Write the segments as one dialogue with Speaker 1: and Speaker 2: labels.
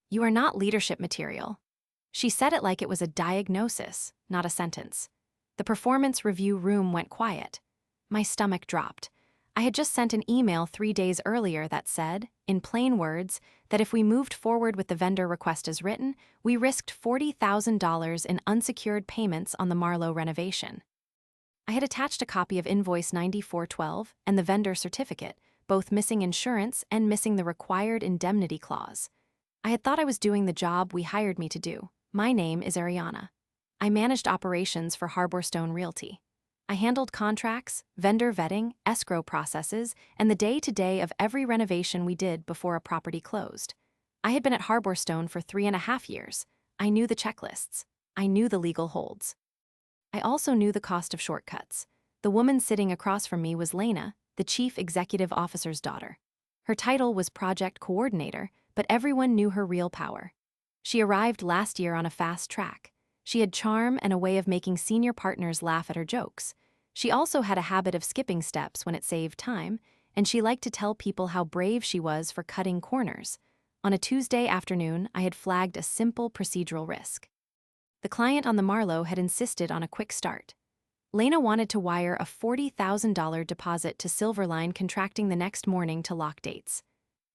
Speaker 1: "You are not leadership material." She said it like it was a diagnosis, not a sentence. The performance review room went quiet. My stomach dropped. I had just sent an email 3 days earlier that said, in plain words, that if we moved forward with the vendor request as written, we risked $40,000 in unsecured payments on the Marlowe renovation. I had attached a copy of invoice 9412 and the vendor certificate, both missing insurance and missing the required indemnity clause. I had thought I was doing the job we hired me to do. My name is Ariana. I managed operations for Harborstone Realty. I handled contracts, vendor vetting, escrow processes, and the day-to-day of every renovation we did before a property closed. I had been at Harborstone for 3.5 years. I knew the checklists. I knew the legal holds. I also knew the cost of shortcuts. The woman sitting across from me was Lena, the chief executive officer's daughter. Her title was project coordinator, but everyone knew her real power. She arrived last year on a fast track. She had charm and a way of making senior partners laugh at her jokes. She also had a habit of skipping steps when it saved time, and she liked to tell people how brave she was for cutting corners. On a Tuesday afternoon, I had flagged a simple procedural risk. The client on the Marlowe had insisted on a quick start. Lena wanted to wire a $40,000 deposit to Silverline Contracting the next morning to lock dates.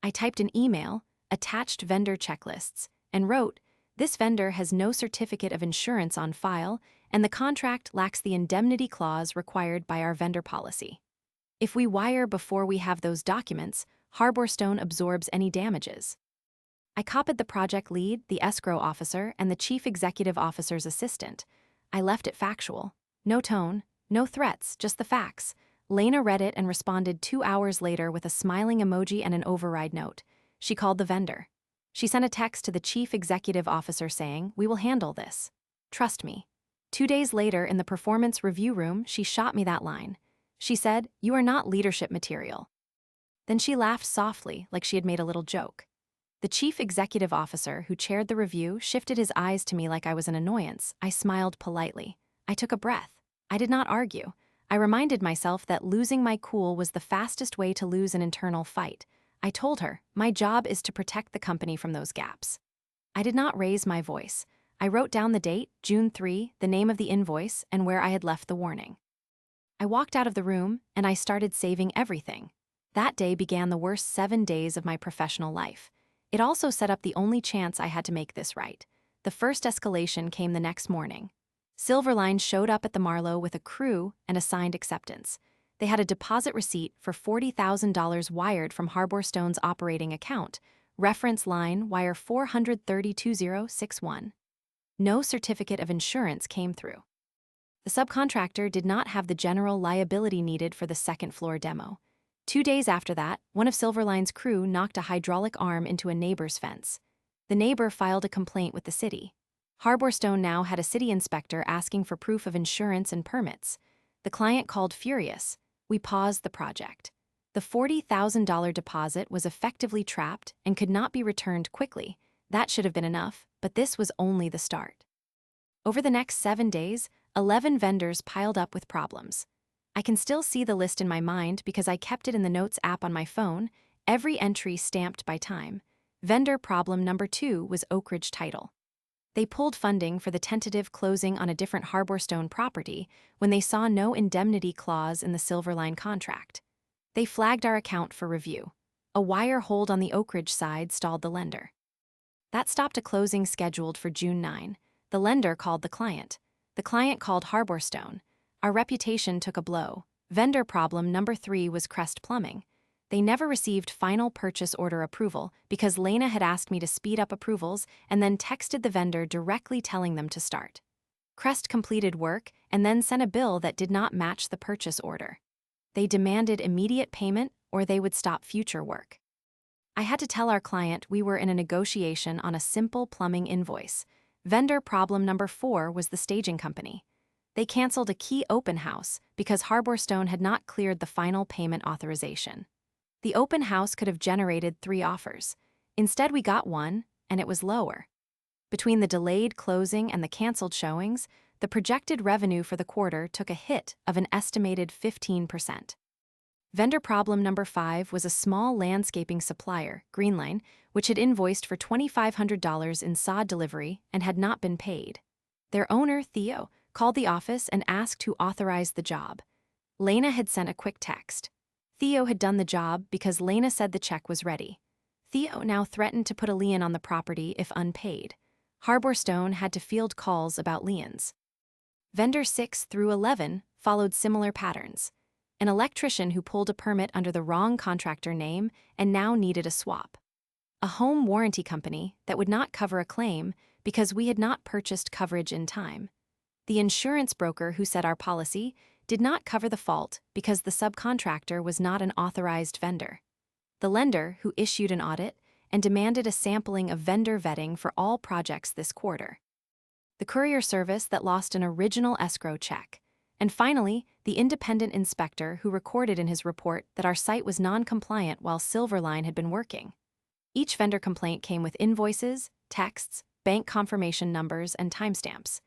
Speaker 1: I typed an email, attached vendor checklists, and wrote, "This vendor has no certificate of insurance on file, and the contract lacks the indemnity clause required by our vendor policy. If we wire before we have those documents, Harborstone absorbs any damages." I copied the project lead, the escrow officer, and the chief executive officer's assistant. I left it factual. No tone, no threats, just the facts. Lena read it and responded 2 hours later with a smiling emoji and an override note. She called the vendor. She sent a text to the chief executive officer saying, "We will handle this. Trust me." 2 days later, in the performance review room, she shot me that line. She said, "You are not leadership material." Then she laughed softly, like she had made a little joke. The chief executive officer, who chaired the review, shifted his eyes to me like I was an annoyance. I smiled politely. I took a breath. I did not argue. I reminded myself that losing my cool was the fastest way to lose an internal fight. I told her, my job is to protect the company from those gaps. I did not raise my voice. I wrote down the date, June 3, the name of the invoice, and where I had left the warning. I walked out of the room, and I started saving everything. That day began the worst 7 days of my professional life. It also set up the only chance I had to make this right. The first escalation came the next morning. Silverline showed up at the Marlowe with a crew and a signed acceptance. They had a deposit receipt for $40,000 wired from Harborstone's operating account. Reference line wire 4302061. No certificate of insurance came through. The subcontractor did not have the general liability needed for the second floor demo. 2 days after that, one of Silverline's crew knocked a hydraulic arm into a neighbor's fence. The neighbor filed a complaint with the city. Harborstone now had a city inspector asking for proof of insurance and permits. The client called furious. We paused the project. The $40,000 deposit was effectively trapped and could not be returned quickly. That should have been enough, but this was only the start. Over the next 7 days, 11 vendors piled up with problems. I can still see the list in my mind because I kept it in the Notes app on my phone, every entry stamped by time. Vendor problem number 2 was Oak Ridge Title. They pulled funding for the tentative closing on a different Harborstone property when they saw no indemnity clause in the Silverline contract. They flagged our account for review. A wire hold on the Oak Ridge side stalled the lender. That stopped a closing scheduled for June 9. The lender called the client. The client called Harborstone. Our reputation took a blow. Vendor problem number 3 was Crest Plumbing. They never received final purchase order approval because Lena had asked me to speed up approvals and then texted the vendor directly telling them to start. Crest completed work and then sent a bill that did not match the purchase order. They demanded immediate payment or they would stop future work. I had to tell our client we were in a negotiation on a simple plumbing invoice. Vendor problem number 4 was the staging company. They canceled a key open house because Harborstone had not cleared the final payment authorization. The open house could have generated 3 offers. Instead, we got one, and it was lower. Between the delayed closing and the canceled showings, the projected revenue for the quarter took a hit of an estimated 15%. Vendor problem number 5 was a small landscaping supplier, Greenline, which had invoiced for $2,500 in sod delivery and had not been paid. Their owner, Theo, called the office and asked who authorized the job. Lena had sent a quick text. Theo had done the job because Lena said the check was ready. Theo now threatened to put a lien on the property if unpaid. Harbor Stone had to field calls about liens. Vendor 6 through 11 followed similar patterns. An electrician who pulled a permit under the wrong contractor name and now needed a swap. A home warranty company that would not cover a claim because we had not purchased coverage in time. The insurance broker who said our policy did not cover the fault because the subcontractor was not an authorized vendor. The lender who issued an audit and demanded a sampling of vendor vetting for all projects this quarter. The courier service that lost an original escrow check. And finally, the independent inspector who recorded in his report that our site was non-compliant while Silverline had been working. Each vendor complaint came with invoices, texts, bank confirmation numbers, and timestamps.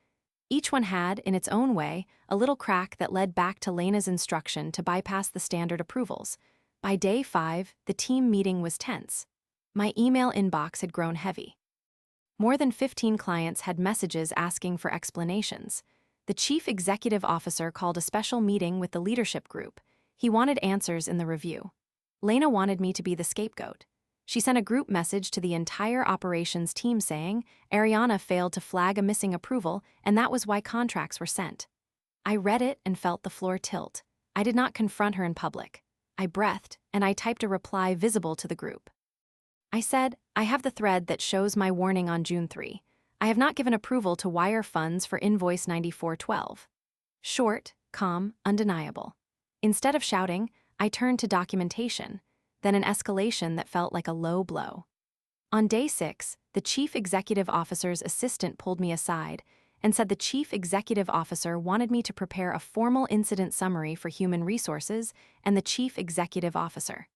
Speaker 1: Each one had, in its own way, a little crack that led back to Lena's instruction to bypass the standard approvals. By day 5, the team meeting was tense. My email inbox had grown heavy. More than 15 clients had messages asking for explanations. The chief executive officer called a special meeting with the leadership group. He wanted answers in the review. Lena wanted me to be the scapegoat. She sent a group message to the entire operations team saying Ariana failed to flag a missing approval and that was why contracts were sent. I read it and felt the floor tilt. I did not confront her in public. I breathed and I typed a reply visible to the group. I said, I have the thread that shows my warning on June 3. I have not given approval to wire funds for invoice 9412. Short, calm, undeniable. Instead of shouting, I turned to documentation, then an escalation that felt like a low blow. On day 6, the chief executive officer's assistant pulled me aside and said the chief executive officer wanted me to prepare a formal incident summary for human resources and the chief executive officer.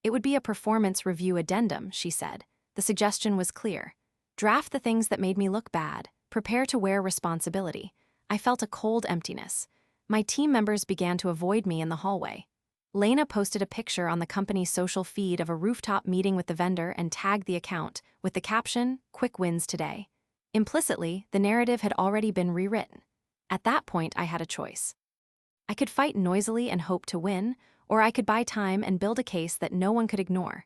Speaker 1: It would be a performance review addendum, she said. The suggestion was clear. Draft the things that made me look bad. Prepare to wear responsibility. I felt a cold emptiness. My team members began to avoid me in the hallway. Lena posted a picture on the company's social feed of a rooftop meeting with the vendor and tagged the account with the caption, "Quick wins today." Implicitly, the narrative had already been rewritten. At that point, I had a choice. I could fight noisily and hope to win, or I could buy time and build a case that no one could ignore.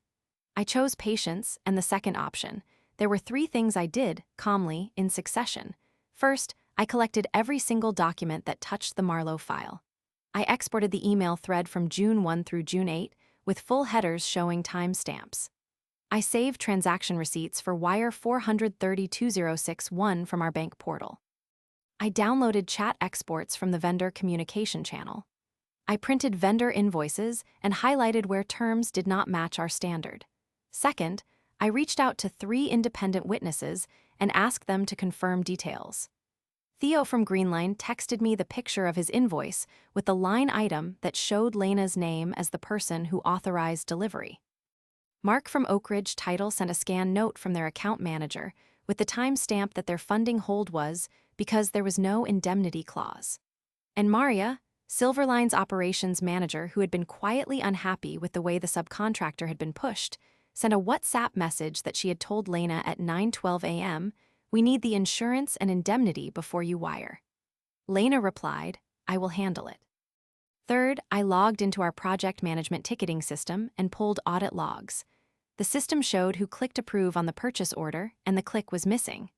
Speaker 1: I chose patience and the second option. There were 3 things I did, calmly, in succession. First, I collected every single document that touched the Marlowe file. I exported the email thread from June 1 through June 8, with full headers showing timestamps. I saved transaction receipts for wire 430-2061 from our bank portal. I downloaded chat exports from the vendor communication channel. I printed vendor invoices and highlighted where terms did not match our standard. Second, I reached out to 3 independent witnesses and asked them to confirm details. Theo from Greenline texted me the picture of his invoice with the line item that showed Lena's name as the person who authorized delivery. Mark from Oak Ridge Title sent a scanned note from their account manager with the timestamp that their funding hold was because there was no indemnity clause. And Maria, Silverline's operations manager who had been quietly unhappy with the way the subcontractor had been pushed, sent a WhatsApp message that she had told Lena at 9:12 a.m., "We need the insurance and indemnity before you wire." Lena replied, "I will handle it." Third, I logged into our project management ticketing system and pulled audit logs. The system showed who clicked approve on the purchase order, and the click was missing.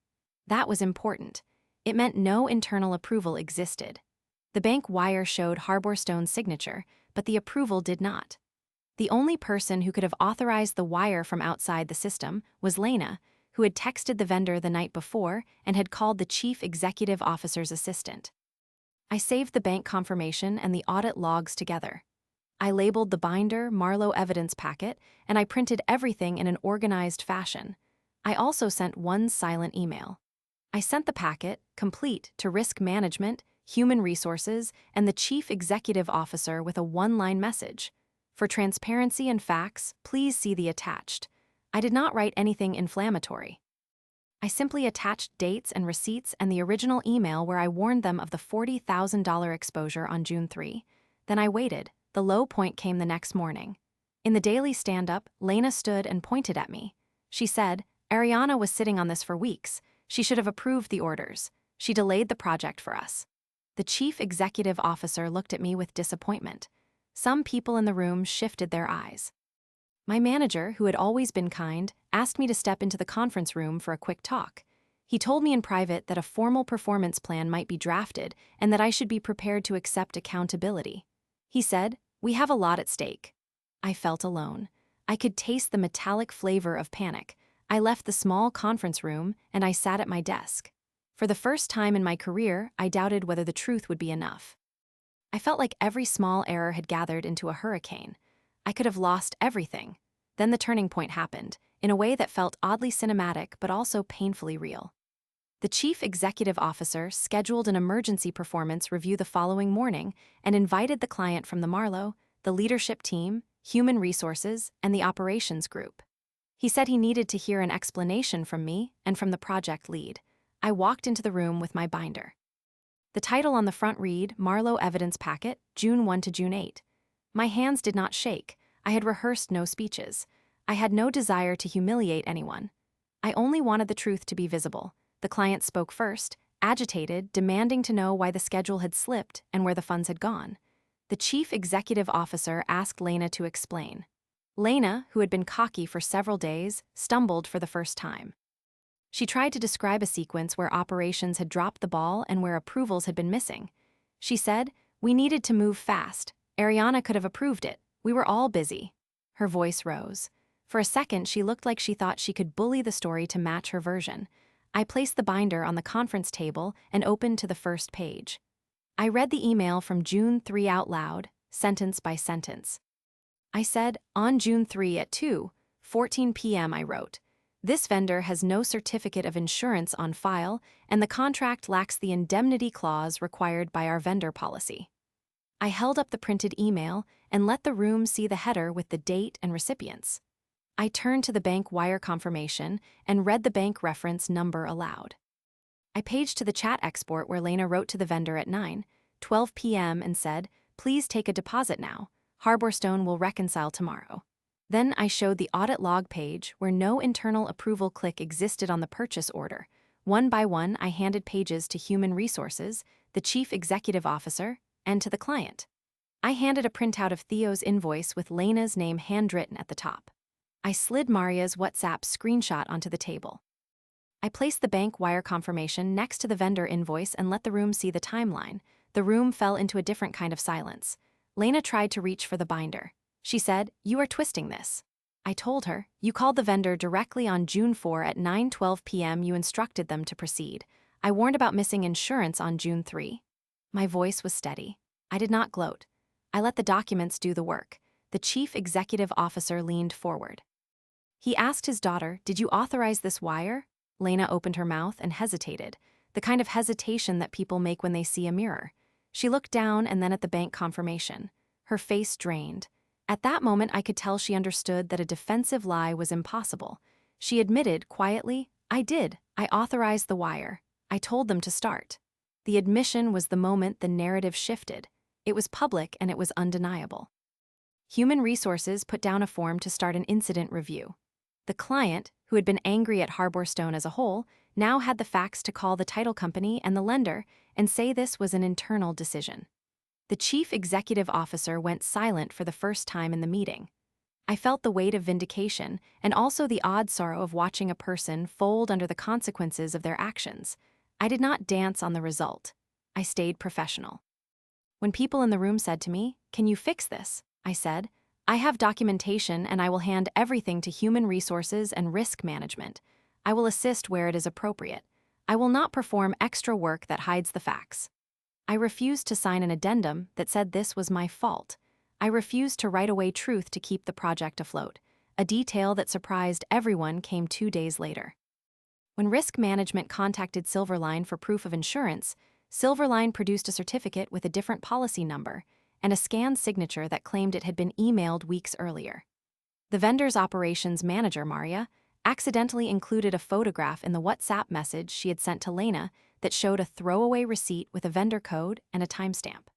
Speaker 1: That was important. It meant no internal approval existed. The bank wire showed Harbor Stone's signature, but the approval did not. The only person who could have authorized the wire from outside the system was Lena, who had texted the vendor the night before and had called the chief executive officer's assistant. I saved the bank confirmation and the audit logs together. I labeled the binder Marlowe evidence packet, and I printed everything in an organized fashion. I also sent one silent email. I sent the packet, complete, to risk management, human resources, and the chief executive officer with a one-line message. For transparency and facts, please see the attached. I did not write anything inflammatory. I simply attached dates and receipts and the original email where I warned them of the $40,000 exposure on June 3. Then I waited, The low point came the next morning. In the daily stand-up, Lena stood and pointed at me. She said, "Ariana was sitting on this for weeks. She should have approved the orders. She delayed the project for us." The chief executive officer looked at me with disappointment. Some people in the room shifted their eyes. My manager, who had always been kind, asked me to step into the conference room for a quick talk. He told me in private that a formal performance plan might be drafted and that I should be prepared to accept accountability. He said, "We have a lot at stake." I felt alone. I could taste the metallic flavor of panic. I left the small conference room and I sat at my desk. For the first time in my career, I doubted whether the truth would be enough. I felt like every small error had gathered into a hurricane. I could have lost everything. Then the turning point happened, in a way that felt oddly cinematic but also painfully real. The chief executive officer scheduled an emergency performance review the following morning and invited the client from the Marlowe, the leadership team, human resources, and the operations group. He said he needed to hear an explanation from me and from the project lead. I walked into the room with my binder. The title on the front read, Marlowe Evidence Packet, June 1 to June 8. My hands did not shake. I had rehearsed no speeches. I had no desire to humiliate anyone. I only wanted the truth to be visible. The client spoke first, agitated, demanding to know why the schedule had slipped and where the funds had gone. The chief executive officer asked Lena to explain. Lena, who had been cocky for several days, stumbled for the first time. She tried to describe a sequence where operations had dropped the ball and where approvals had been missing. She said, "We needed to move fast. Ariana could have approved it. We were all busy." Her voice rose. For a second, she looked like she thought she could bully the story to match her version. I placed the binder on the conference table and opened to the first page. I read the email from June 3 out loud, sentence by sentence. I said, "On June 3 at 2:14 p.m. I wrote, this vendor has no certificate of insurance on file and the contract lacks the indemnity clause required by our vendor policy." I held up the printed email and let the room see the header with the date and recipients. I turned to the bank wire confirmation and read the bank reference number aloud. I paged to the chat export where Lena wrote to the vendor at 9:12 p.m. and said, "Please take a deposit now. Harborstone will reconcile tomorrow." Then I showed the audit log page where no internal approval click existed on the purchase order. One by one, I handed pages to Human Resources, the Chief Executive Officer, and to the client. I handed a printout of Theo's invoice with Lena's name handwritten at the top. I slid Maria's WhatsApp screenshot onto the table. I placed the bank wire confirmation next to the vendor invoice and let the room see the timeline. The room fell into a different kind of silence. Lena tried to reach for the binder. She said, "You are twisting this." I told her, "You called the vendor directly on June 4 at 9:12 p.m. You instructed them to proceed. I warned about missing insurance on June 3. My voice was steady. I did not gloat. I let the documents do the work. The chief executive officer leaned forward. He asked his daughter, "Did you authorize this wire?" Lena opened her mouth and hesitated, the kind of hesitation that people make when they see a mirror. She looked down and then at the bank confirmation. Her face drained. At that moment, I could tell she understood that a defensive lie was impossible. She admitted, quietly, "I did. I authorized the wire. I told them to start." The admission was the moment the narrative shifted. It was public and it was undeniable. Human Resources put down a form to start an incident review. The client, who had been angry at Harborstone as a whole, now had the facts to call the title company and the lender and say this was an internal decision. The chief executive officer went silent for the first time in the meeting. I felt the weight of vindication and also the odd sorrow of watching a person fold under the consequences of their actions. I did not dance on the result. I stayed professional. When people in the room said to me, "Can you fix this?" I said, "I have documentation and I will hand everything to Human Resources and Risk Management. I will assist where it is appropriate. I will not perform extra work that hides the facts." I refused to sign an addendum that said this was my fault. I refused to write away truth to keep the project afloat. A detail that surprised everyone came 2 days later. When Risk Management contacted Silverline for proof of insurance, Silverline produced a certificate with a different policy number and a scanned signature that claimed it had been emailed weeks earlier. The vendor's operations manager, Maria, accidentally included a photograph in the WhatsApp message she had sent to Lena that showed a throwaway receipt with a vendor code and a timestamp.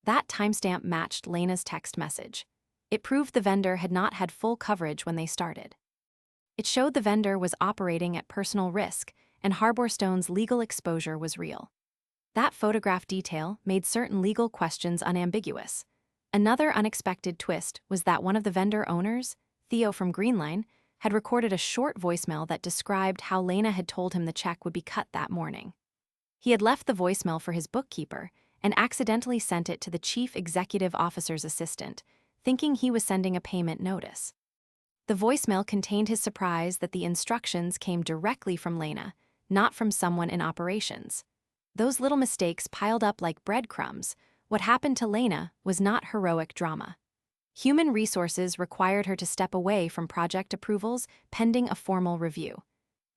Speaker 1: That timestamp matched Lena's text message. It proved the vendor had not had full coverage when they started. It showed the vendor was operating at personal risk, and Harborstone's legal exposure was real. That photograph detail made certain legal questions unambiguous. Another unexpected twist was that one of the vendor owners, Theo from Greenline, had recorded a short voicemail that described how Lena had told him the check would be cut that morning. He had left the voicemail for his bookkeeper and accidentally sent it to the chief executive officer's assistant, thinking he was sending a payment notice. The voicemail contained his surprise that the instructions came directly from Lena, not from someone in operations. Those little mistakes piled up like breadcrumbs. What happened to Lena was not heroic drama. Human resources required her to step away from project approvals pending a formal review.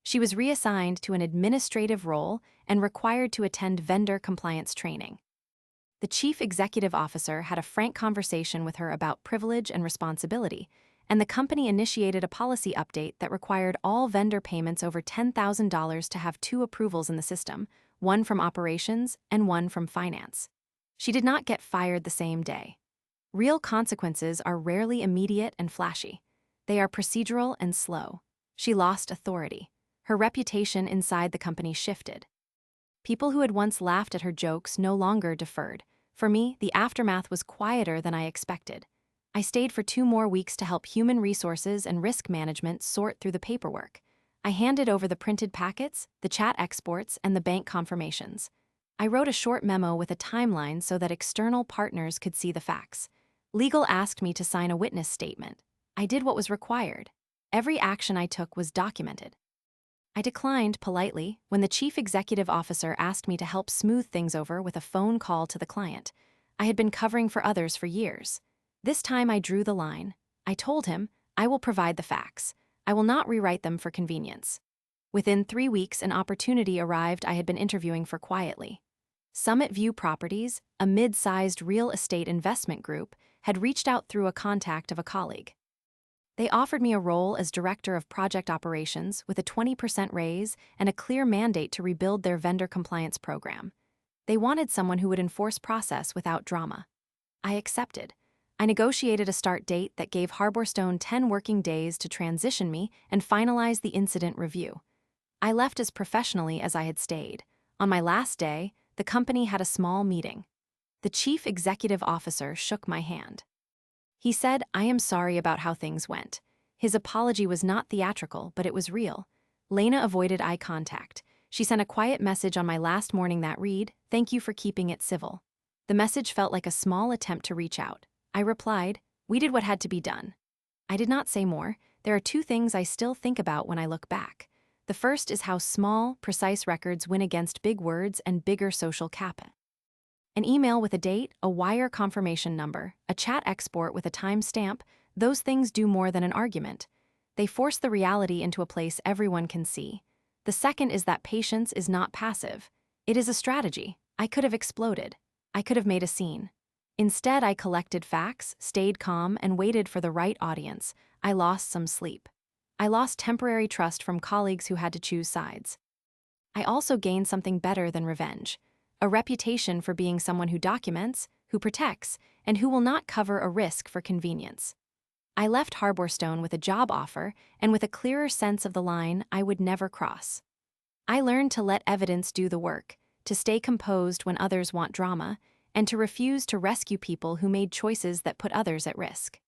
Speaker 1: She was reassigned to an administrative role and required to attend vendor compliance training. The chief executive officer had a frank conversation with her about privilege and responsibility, and the company initiated a policy update that required all vendor payments over $10,000 to have two approvals in the system, one from operations and one from finance. She did not get fired the same day. Real consequences are rarely immediate and flashy. They are procedural and slow. She lost authority. Her reputation inside the company shifted. People who had once laughed at her jokes no longer deferred. For me, the aftermath was quieter than I expected. I stayed for 2 more weeks to help human resources and risk management sort through the paperwork. I handed over the printed packets, the chat exports, and the bank confirmations. I wrote a short memo with a timeline so that external partners could see the facts. Legal asked me to sign a witness statement. I did what was required. Every action I took was documented. I declined politely when the chief executive officer asked me to help smooth things over with a phone call to the client. I had been covering for others for years. This time I drew the line. I told him, I will provide the facts. I will not rewrite them for convenience. Within 3 weeks, an opportunity arrived I had been interviewing for quietly. Summit View Properties, a mid-sized real estate investment group, had reached out through a contact of a colleague. They offered me a role as director of project operations with a 20% raise and a clear mandate to rebuild their vendor compliance program. They wanted someone who would enforce process without drama. I accepted. I negotiated a start date that gave Harborstone 10 working days to transition me and finalize the incident review. I left as professionally as I had stayed. On my last day, the company had a small meeting. The chief executive officer shook my hand. He said, I am sorry about how things went. His apology was not theatrical, but it was real. Lena avoided eye contact. She sent a quiet message on my last morning that read, thank you for keeping it civil. The message felt like a small attempt to reach out. I replied, we did what had to be done. I did not say more. There are 2 things I still think about when I look back. The first is how small, precise records win against big words and bigger social capital. An email with a date, a wire confirmation number, a chat export with a timestamp, those things do more than an argument. They force the reality into a place everyone can see. The second is that patience is not passive. It is a strategy. I could have exploded. I could have made a scene. Instead, I collected facts, stayed calm, and waited for the right audience. I lost some sleep. I lost temporary trust from colleagues who had to choose sides. I also gained something better than revenge. A reputation for being someone who documents, who protects, and who will not cover a risk for convenience. I left Harborstone with a job offer and with a clearer sense of the line I would never cross. I learned to let evidence do the work, to stay composed when others want drama, and to refuse to rescue people who made choices that put others at risk.